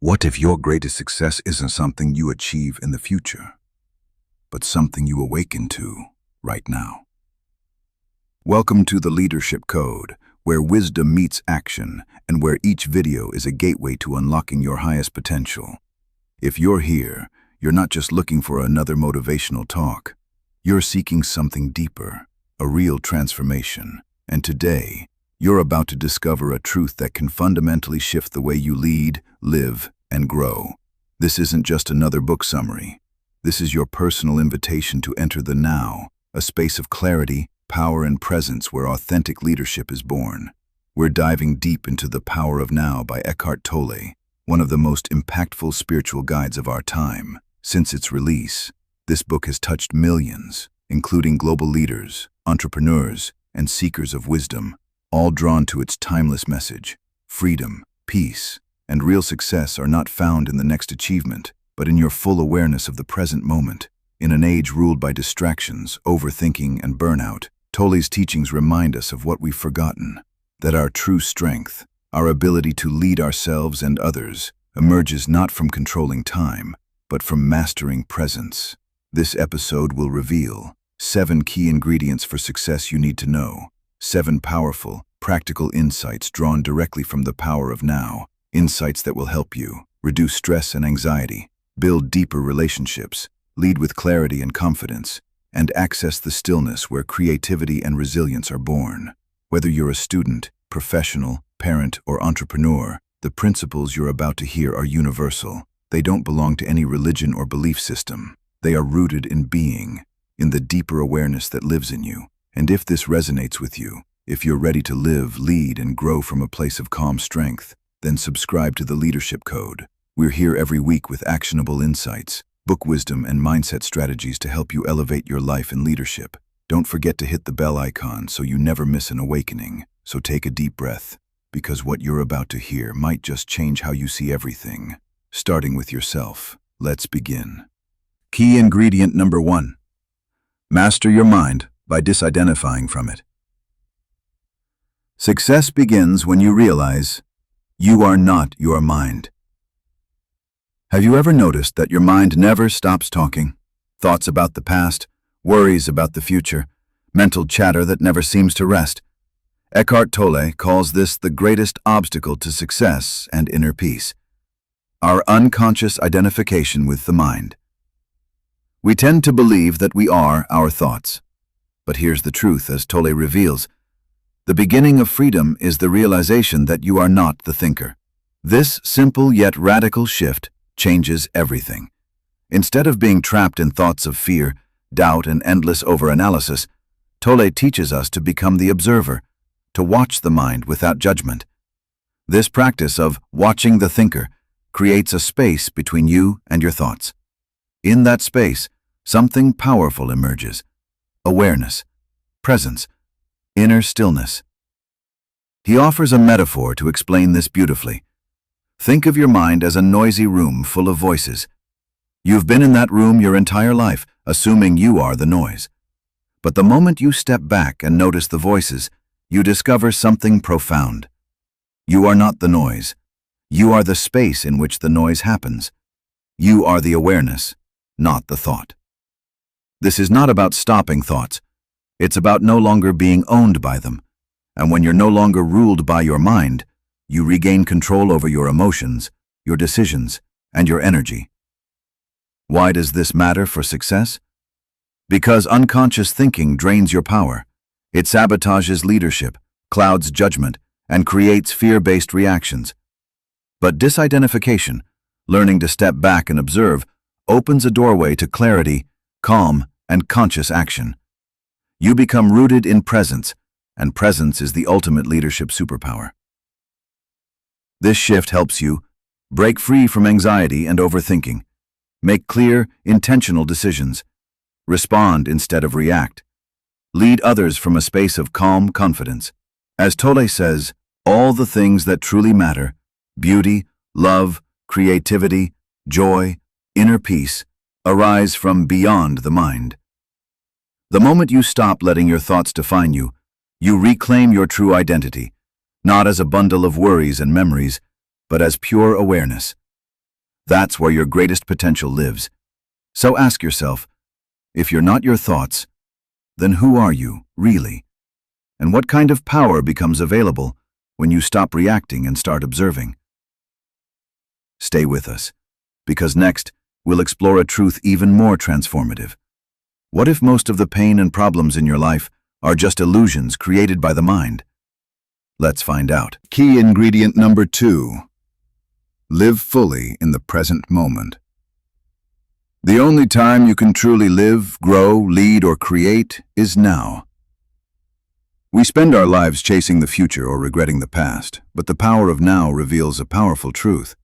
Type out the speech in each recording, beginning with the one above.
What if your greatest success isn't something you achieve in the future, but something you awaken to right now? Welcome to the Leadership Code, where wisdom meets action and where each video is a gateway to unlocking your highest potential. If you're here, you're not just looking for another motivational talk. You're seeking something deeper, a real transformation. And today, you're about to discover a truth that can fundamentally shift the way you lead, live, and grow. This isn't just another book summary. This is your personal invitation to enter the now, a space of clarity, power, and presence where authentic leadership is born. We're diving deep into The Power of Now by Eckhart Tolle, one of the most impactful spiritual guides of our time. Since its release, this book has touched millions, including global leaders, entrepreneurs, and seekers of wisdom, all drawn to its timeless message. Freedom, peace, and real success are not found in the next achievement, but in your full awareness of the present moment. In an age ruled by distractions, overthinking, and burnout, Tolle's teachings remind us of what we've forgotten, that our true strength, our ability to lead ourselves and others, emerges not from controlling time, but from mastering presence. This episode will reveal 7 key ingredients for success you need to know, 7 powerful, practical insights drawn directly from the power of now, insights that will help you reduce stress and anxiety, build deeper relationships, lead with clarity and confidence, and access the stillness where creativity and resilience are born. Whether you're a student, professional, parent, or entrepreneur, the principles you're about to hear are universal. They don't belong to any religion or belief system. They are rooted in being, in the deeper awareness that lives in you. And if this resonates with you, if you're ready to live, lead, and grow from a place of calm strength, then subscribe to the Leadership Code. We're here every week with actionable insights, book wisdom, and mindset strategies to help you elevate your life and leadership. Don't forget to hit the bell icon so you never miss an awakening. So take a deep breath, because what you're about to hear might just change how you see everything. Starting with yourself, let's begin. Key ingredient number 1. Master your mind by disidentifying from it. Success begins when you realize you are not your mind. Have you ever noticed that your mind never stops talking? Thoughts about the past, worries about the future, mental chatter that never seems to rest. Eckhart Tolle calls this the greatest obstacle to success and inner peace: our unconscious identification with the mind. We tend to believe that we are our thoughts. But here's the truth, as Tolle reveals. The beginning of freedom is the realization that you are not the thinker. This simple yet radical shift changes everything. Instead of being trapped in thoughts of fear, doubt, and endless overanalysis, Tolle teaches us to become the observer, to watch the mind without judgment. This practice of watching the thinker creates a space between you and your thoughts. In that space, something powerful emerges: awareness, presence, inner stillness. He offers a metaphor to explain this beautifully. Think of your mind as a noisy room full of voices. You've been in that room your entire life, assuming you are the noise. But the moment you step back and notice the voices, you discover something profound. You are not the noise. You are the space in which the noise happens. You are the awareness, not the thought. This is not about stopping thoughts. It's about no longer being owned by them. And when you're no longer ruled by your mind, you regain control over your emotions, your decisions, and your energy. Why does this matter for success? Because unconscious thinking drains your power. It sabotages leadership, clouds judgment, and creates fear-based reactions. But disidentification, learning to step back and observe, opens a doorway to clarity, calm, and conscious action. You become rooted in presence, and presence is the ultimate leadership superpower. This shift helps you break free from anxiety and overthinking, make clear, intentional decisions, respond instead of react, lead others from a space of calm confidence. As Tolle says, all the things that truly matter, beauty, love, creativity, joy, inner peace, arise from beyond the mind. The moment you stop letting your thoughts define you, you reclaim your true identity, not as a bundle of worries and memories, but as pure awareness. That's where your greatest potential lives. So ask yourself, if you're not your thoughts, then who are you, really? And what kind of power becomes available when you stop reacting and start observing? Stay with us, because next, we'll explore a truth even more transformative. What if most of the pain and problems in your life are just illusions created by the mind? Let's find out. Key ingredient number 2. Live fully in the present moment. The only time you can truly live, grow, lead, or create is now. We spend our lives chasing the future or regretting the past, but the power of now reveals a powerful truth.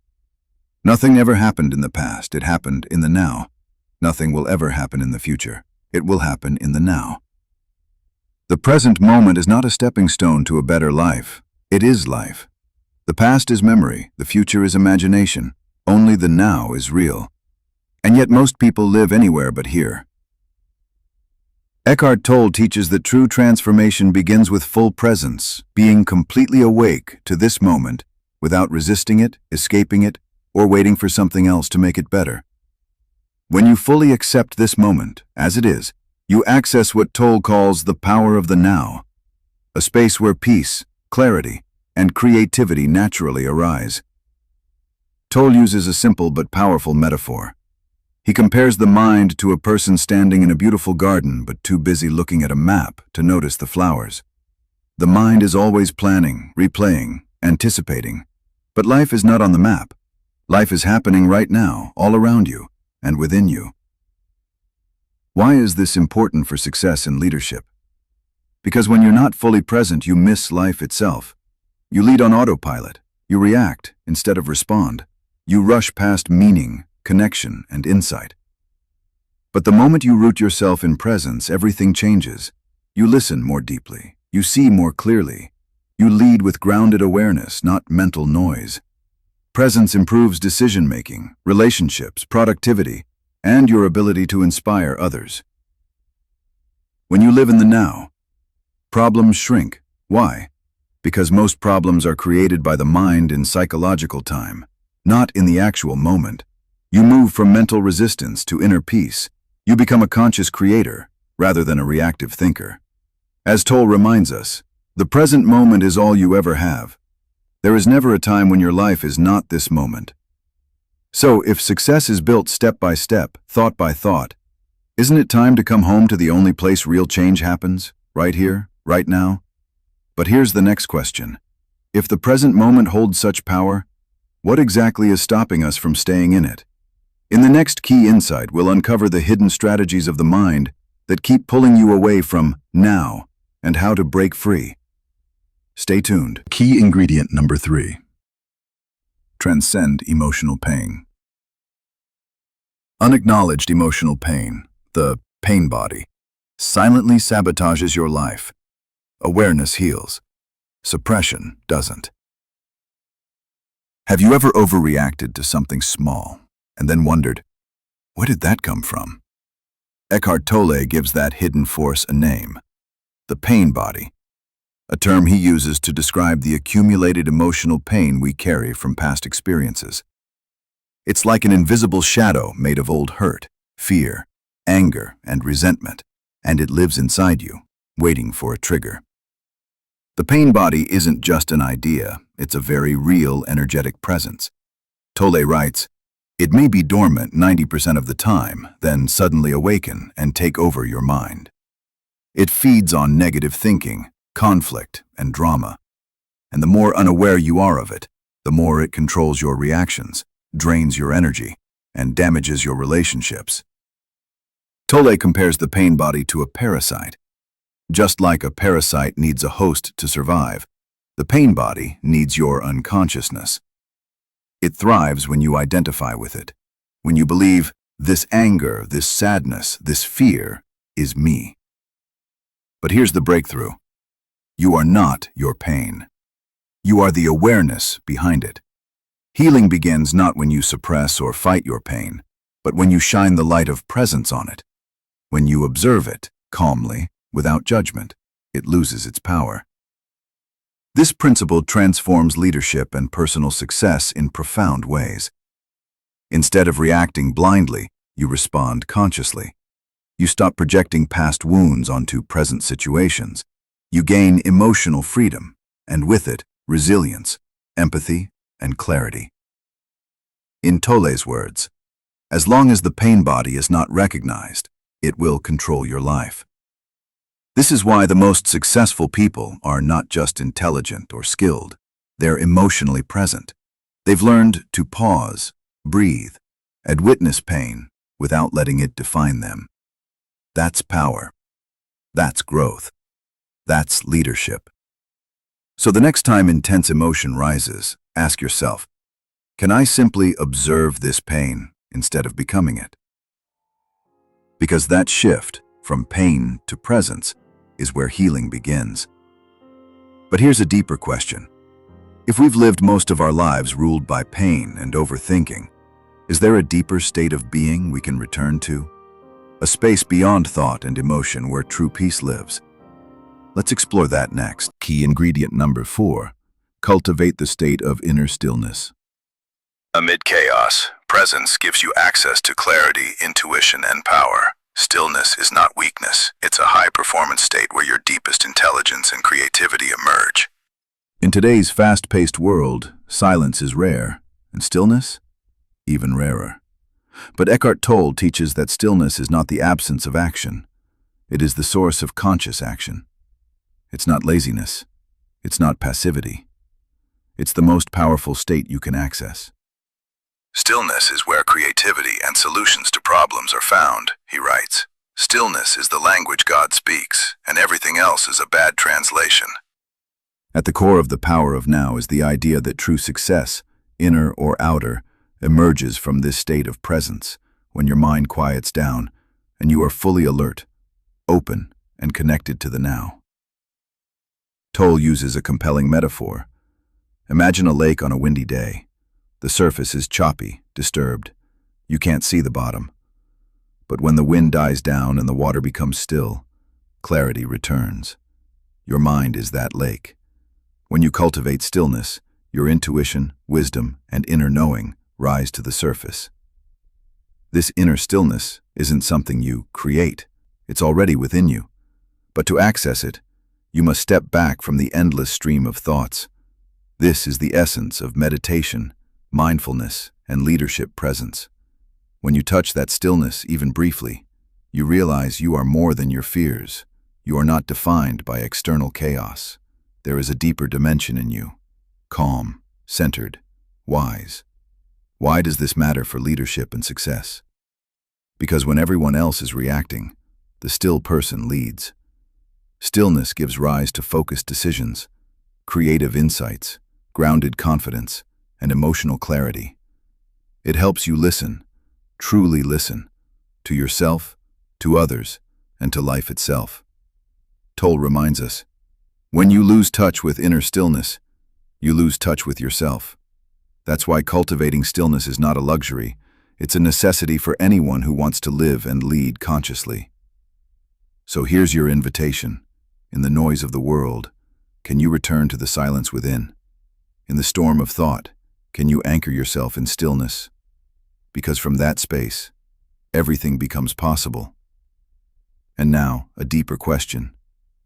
Nothing ever happened in the past, it happened in the now. Nothing will ever happen in the future, it will happen in the now. The present moment is not a stepping stone to a better life, it is life. The past is memory, the future is imagination, only the now is real. And yet most people live anywhere but here. Eckhart Tolle teaches that true transformation begins with full presence, being completely awake to this moment without resisting it, escaping it, or waiting for something else to make it better. When you fully accept this moment, as it is, you access what Tolle calls the power of the now, a space where peace, clarity, and creativity naturally arise. Tolle uses a simple but powerful metaphor. He compares the mind to a person standing in a beautiful garden but too busy looking at a map to notice the flowers. The mind is always planning, replaying, anticipating. But life is not on the map. Life is happening right now, all around you, and within you. Why is this important for success in leadership? Because when you're not fully present, you miss life itself. You lead on autopilot. You react instead of respond. You rush past meaning, connection, and insight. But the moment you root yourself in presence, everything changes. You listen more deeply. You see more clearly. You lead with grounded awareness, not mental noise. Presence improves decision-making, relationships, productivity, and your ability to inspire others. When you live in the now, problems shrink. Why? Because most problems are created by the mind in psychological time, not in the actual moment. You move from mental resistance to inner peace. You become a conscious creator, rather than a reactive thinker. As Tolle reminds us, the present moment is all you ever have. There is never a time when your life is not this moment. So, if success is built step by step, thought by thought, isn't it time to come home to the only place real change happens? Right here, right now? But here's the next question. If the present moment holds such power, what exactly is stopping us from staying in it? In the next key insight, we'll uncover the hidden strategies of the mind that keep pulling you away from now and how to break free. Stay tuned. Key ingredient number 3. Transcend emotional pain. Unacknowledged emotional pain, the pain body, silently sabotages your life. Awareness heals. Suppression doesn't. Have you ever overreacted to something small and then wondered, where did that come from? Eckhart Tolle gives that hidden force a name, the pain body, a term he uses to describe the accumulated emotional pain we carry from past experiences. It's like an invisible shadow made of old hurt, fear, anger, and resentment, and it lives inside you, waiting for a trigger. The pain body isn't just an idea, it's a very real, energetic presence. Tolle writes, "It may be dormant 90% of the time, then suddenly awaken and take over your mind. It feeds on negative thinking, conflict, and drama. And the more unaware you are of it, the more it controls your reactions, drains your energy, and damages your relationships." Tolle compares the pain body to a parasite. Just like a parasite needs a host to survive, the pain body needs your unconsciousness. It thrives when you identify with it, when you believe, this anger, this sadness, this fear is me. But here's the breakthrough. You are not your pain. You are the awareness behind it. Healing begins not when you suppress or fight your pain, but when you shine the light of presence on it. When you observe it calmly, without judgment, it loses its power. This principle transforms leadership and personal success in profound ways. Instead of reacting blindly, you respond consciously. You stop projecting past wounds onto present situations. You gain emotional freedom, and with it, resilience, empathy, and clarity. In Tolle's words, as long as the pain body is not recognized, it will control your life. This is why the most successful people are not just intelligent or skilled, they're emotionally present. They've learned to pause, breathe, and witness pain without letting it define them. That's power. That's growth. That's leadership. So the next time intense emotion rises, ask yourself, can I simply observe this pain instead of becoming it? Because that shift from pain to presence is where healing begins. But here's a deeper question. If we've lived most of our lives ruled by pain and overthinking, is there a deeper state of being we can return to? A space beyond thought and emotion where true peace lives? Let's explore that next. Key ingredient number 4, cultivate the state of inner stillness. Amid chaos, presence gives you access to clarity, intuition, and power. Stillness is not weakness. It's a high-performance state where your deepest intelligence and creativity emerge. In today's fast-paced world, silence is rare, and stillness? Even rarer. But Eckhart Tolle teaches that stillness is not the absence of action. It is the source of conscious action. It's not laziness. It's not passivity. It's the most powerful state you can access. Stillness is where creativity and solutions to problems are found, he writes. Stillness is the language God speaks, and everything else is a bad translation. At the core of the power of now is the idea that true success, inner or outer, emerges from this state of presence, when your mind quiets down and you are fully alert, open, and connected to the now. Tolle uses a compelling metaphor. Imagine a lake on a windy day. The surface is choppy, disturbed. You can't see the bottom. But when the wind dies down and the water becomes still, clarity returns. Your mind is that lake. When you cultivate stillness, your intuition, wisdom, and inner knowing rise to the surface. This inner stillness isn't something you create. It's already within you. But to access it, you must step back from the endless stream of thoughts. This is the essence of meditation, mindfulness, and leadership presence. When you touch that stillness even briefly, you realize you are more than your fears. You are not defined by external chaos. There is a deeper dimension in you, calm, centered, wise. Why does this matter for leadership and success? Because when everyone else is reacting, the still person leads. Stillness gives rise to focused decisions, creative insights, grounded confidence, and emotional clarity. It helps you listen, truly listen, to yourself, to others, and to life itself. Tolle reminds us, when you lose touch with inner stillness, you lose touch with yourself. That's why cultivating stillness is not a luxury. It's a necessity for anyone who wants to live and lead consciously. So here's your invitation. In the noise of the world, can you return to the silence within? In the storm of thought, can you anchor yourself in stillness? Because from that space, everything becomes possible. And now, a deeper question.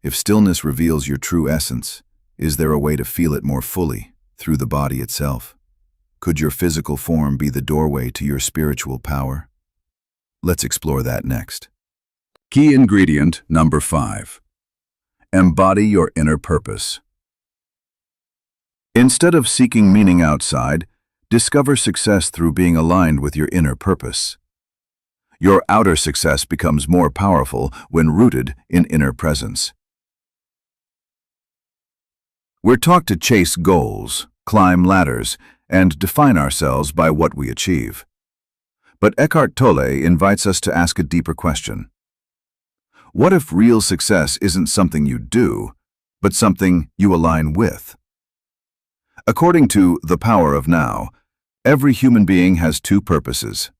If stillness reveals your true essence, is there a way to feel it more fully, through the body itself? Could your physical form be the doorway to your spiritual power? Let's explore that next. Key ingredient number 5. Embody your inner purpose. Instead of seeking meaning outside, discover success through being aligned with your inner purpose. Your outer success becomes more powerful when rooted in inner presence. We're taught to chase goals, climb ladders, and define ourselves by what we achieve. But Eckhart Tolle invites us to ask a deeper question. What if real success isn't something you do, but something you align with? According to The Power of Now, every human being has 2 purposes.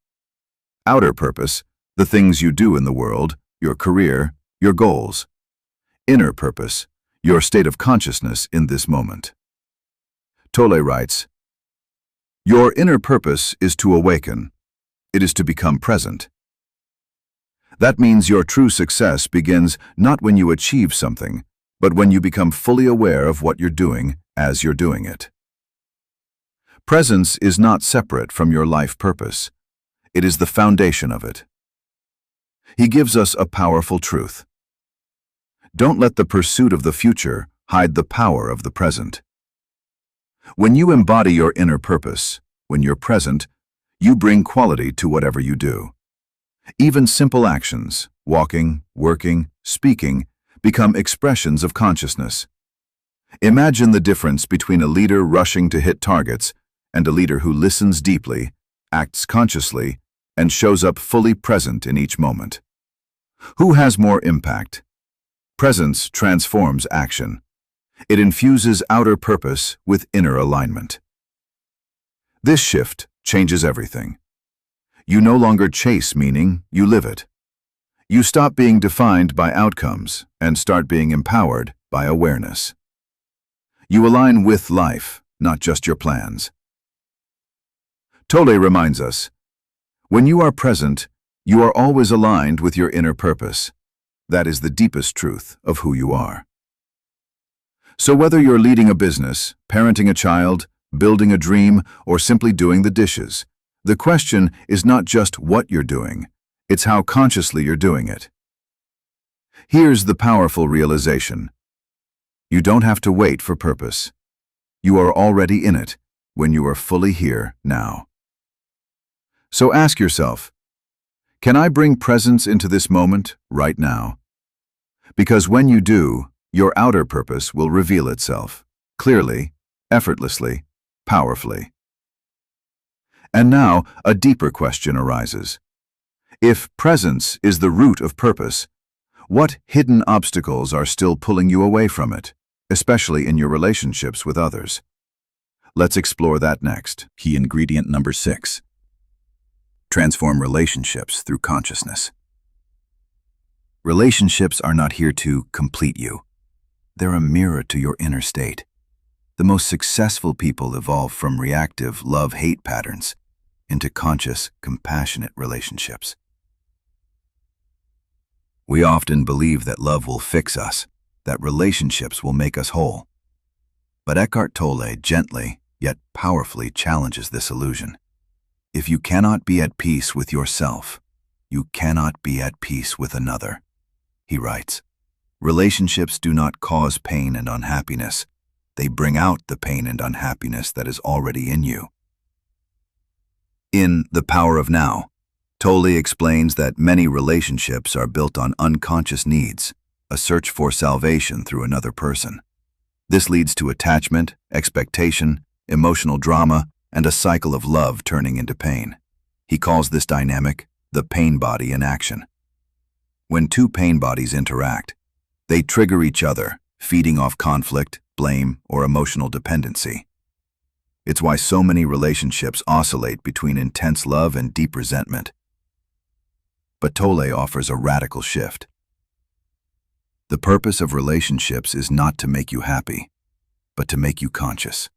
Outer purpose, the things you do in the world, your career, your goals. Inner purpose, your state of consciousness in this moment. Tolle writes, your inner purpose is to awaken, It is to become present. That means your true success begins not when you achieve something, but when you become fully aware of what you're doing as you're doing it. Presence is not separate from your life purpose. It is the foundation of it. He gives us a powerful truth. Don't let the pursuit of the future hide the power of the present. When you embody your inner purpose, when you're present, you bring quality to whatever you do. Even simple actions, walking, working, speaking, become expressions of consciousness. Imagine the difference between a leader rushing to hit targets and a leader who listens deeply, acts consciously, and shows up fully present in each moment. Who has more impact? Presence transforms action. It infuses outer purpose with inner alignment. This shift changes everything. You no longer chase meaning, you live it. You stop being defined by outcomes and start being empowered by awareness. You align with life, not just your plans. Tolle reminds us, when you are present, you are always aligned with your inner purpose. That is the deepest truth of who you are. So whether you're leading a business, parenting a child, building a dream, or simply doing the dishes, the question is not just what you're doing, it's how consciously you're doing it. Here's the powerful realization. You don't have to wait for purpose. You are already in it when you are fully here now. So ask yourself, can I bring presence into this moment right now? Because when you do, your outer purpose will reveal itself, clearly, effortlessly, powerfully. And now, a deeper question arises. If presence is the root of purpose, what hidden obstacles are still pulling you away from it, especially in your relationships with others? Let's explore that next. Key ingredient number 6. Transform relationships through consciousness. Relationships are not here to complete you. They're a mirror to your inner state. The most successful people evolve from reactive love-hate patterns into conscious, compassionate relationships. We often believe that love will fix us, that relationships will make us whole. But Eckhart Tolle gently, yet powerfully challenges this illusion. If you cannot be at peace with yourself, you cannot be at peace with another. He writes, relationships do not cause pain and unhappiness. They bring out the pain and unhappiness that is already in you. In The Power of Now, Tolle explains that many relationships are built on unconscious needs, a search for salvation through another person. This leads to attachment, expectation, emotional drama, and a cycle of love turning into pain. He calls this dynamic the pain body in action. When two pain bodies interact, they trigger each other, feeding off conflict, blame, or emotional dependency. It's why so many relationships oscillate between intense love and deep resentment. But Tolle offers a radical shift. The purpose of relationships is not to make you happy, but to make you conscious.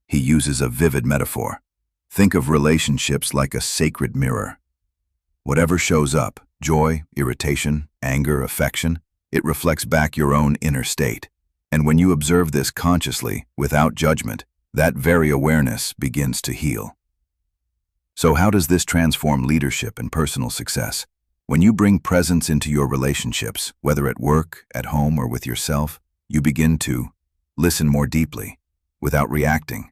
He uses a vivid metaphor. Think of relationships like a sacred mirror. Whatever shows up, joy, irritation, anger, affection, it reflects back your own inner state. And when you observe this consciously, without judgment, that very awareness begins to heal. So how does this transform leadership and personal success? When you bring presence into your relationships, whether at work, at home, or with yourself, you begin to listen more deeply, without reacting.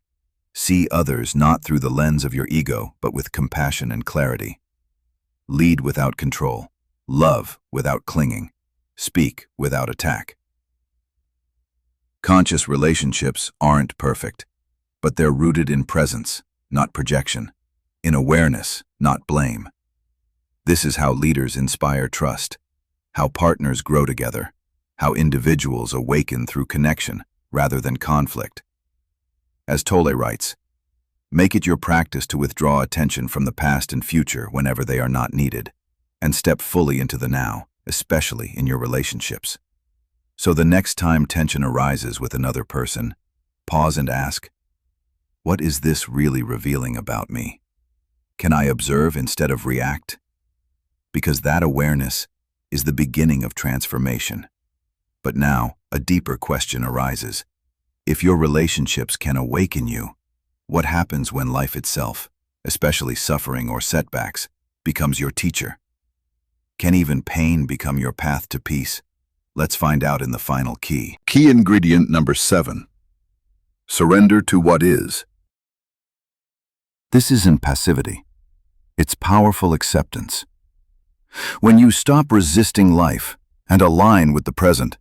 See others not through the lens of your ego, but with compassion and clarity. Lead without control. Love without clinging. Speak without attack. Conscious relationships aren't perfect, but they're rooted in presence, not projection, in awareness, not blame. This is how leaders inspire trust, how partners grow together, how individuals awaken through connection rather than conflict. As Tolle writes, make it your practice to withdraw attention from the past and future whenever they are not needed, and step fully into the now, especially in your relationships. So the next time tension arises with another person, pause and ask, what is this really revealing about me? Can I observe instead of react? Because that awareness is the beginning of transformation. But now, a deeper question arises. If your relationships can awaken you, what happens when life itself, especially suffering or setbacks, becomes your teacher? Can even pain become your path to peace? Let's find out in the final key. Key ingredient number 7. Surrender to what is. This isn't passivity. It's powerful acceptance. When you stop resisting life and align with the present,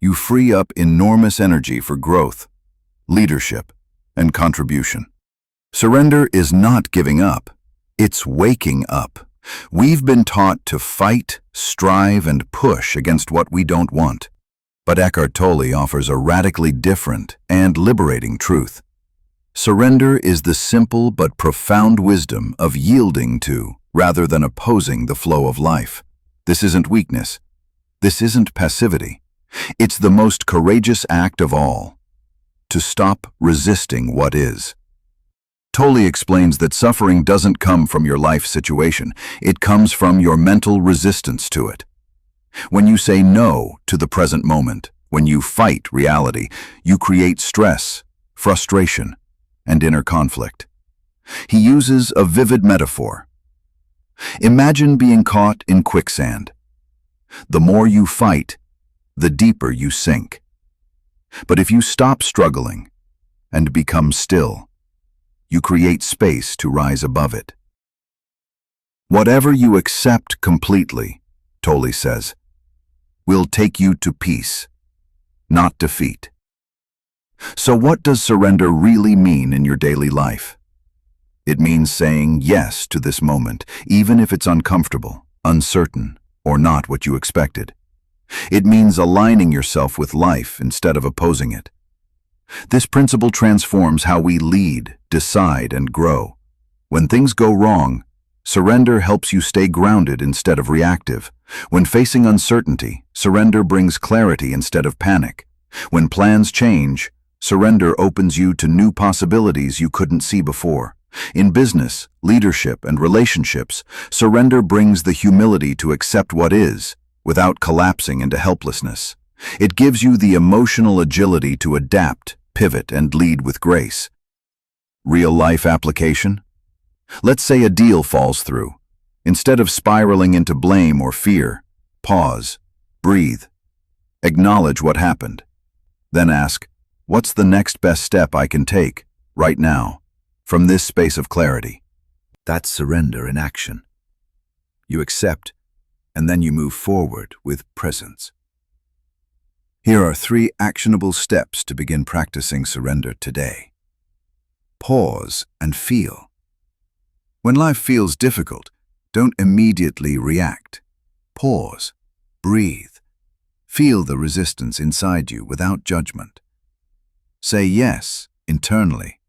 you free up enormous energy for growth, leadership, and contribution. Surrender is not giving up. It's waking up. We've been taught to fight, strive, and push against what we don't want. But Eckhart Tolle offers a radically different and liberating truth. Surrender is the simple but profound wisdom of yielding to, rather than opposing, the flow of life. This isn't weakness. This isn't passivity. It's the most courageous act of all. To stop resisting what is. Tolle explains that suffering doesn't come from your life situation. It comes from your mental resistance to it. When you say no to the present moment, when you fight reality, you create stress, frustration, and inner conflict. He uses a vivid metaphor. Imagine being caught in quicksand. The more you fight, the deeper you sink. But if you stop struggling and become still, you create space to rise above it. Whatever you accept completely, Tolle says, will take you to peace, not defeat. So what does surrender really mean in your daily life? It means saying yes to this moment, even if it's uncomfortable, uncertain, or not what you expected. It means aligning yourself with life instead of opposing it. This principle transforms how we lead, decide, and grow. When things go wrong, surrender helps you stay grounded instead of reactive. When facing uncertainty, surrender brings clarity instead of panic. When plans change, surrender opens you to new possibilities you couldn't see before. In business, leadership, and relationships, surrender brings the humility to accept what is, without collapsing into helplessness. It gives you the emotional agility to adapt, pivot, and lead with grace. Real-life application? Let's say a deal falls through. Instead of spiraling into blame or fear, pause, breathe, acknowledge what happened. Then ask, what's the next best step I can take, right now, from this space of clarity? That's surrender in action. You accept, and then you move forward with presence. Here are 3 actionable steps to begin practicing surrender today. Pause and feel. When life feels difficult, don't immediately react. Pause, breathe. Feel the resistance inside you without judgment. Say yes internally.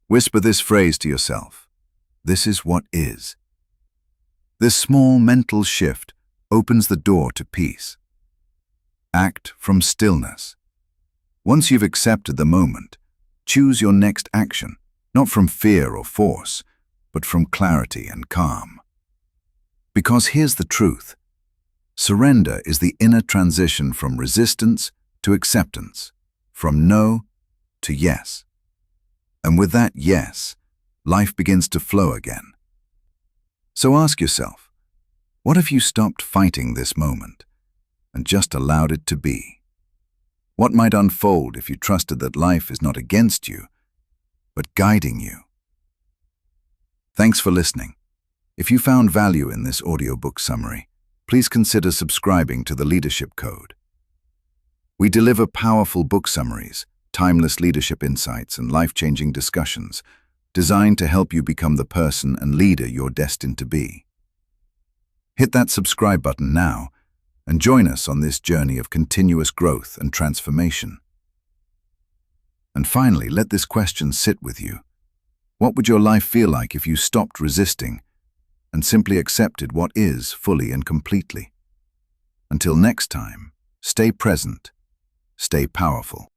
Whisper this phrase to yourself. This is what is. This small mental shift opens the door to peace. Act from stillness. Once you've accepted the moment, choose your next action, not from fear or force, but from clarity and calm. Because here's the truth. Surrender is the inner transition from resistance to acceptance, from no to yes. And with that yes, life begins to flow again. So ask yourself, what if you stopped fighting this moment and just allowed it to be? What might unfold if you trusted that life is not against you, but guiding you? Thanks for listening. If you found value in this audiobook summary, please consider subscribing to the Leadership Code. We deliver powerful book summaries, timeless leadership insights, and life-changing discussions designed to help you become the person and leader you're destined to be. Hit that subscribe button now and join us on this journey of continuous growth and transformation. And finally, let this question sit with you. What would your life feel like if you stopped resisting and simply accepted what is fully and completely? Until next time, stay present, stay powerful.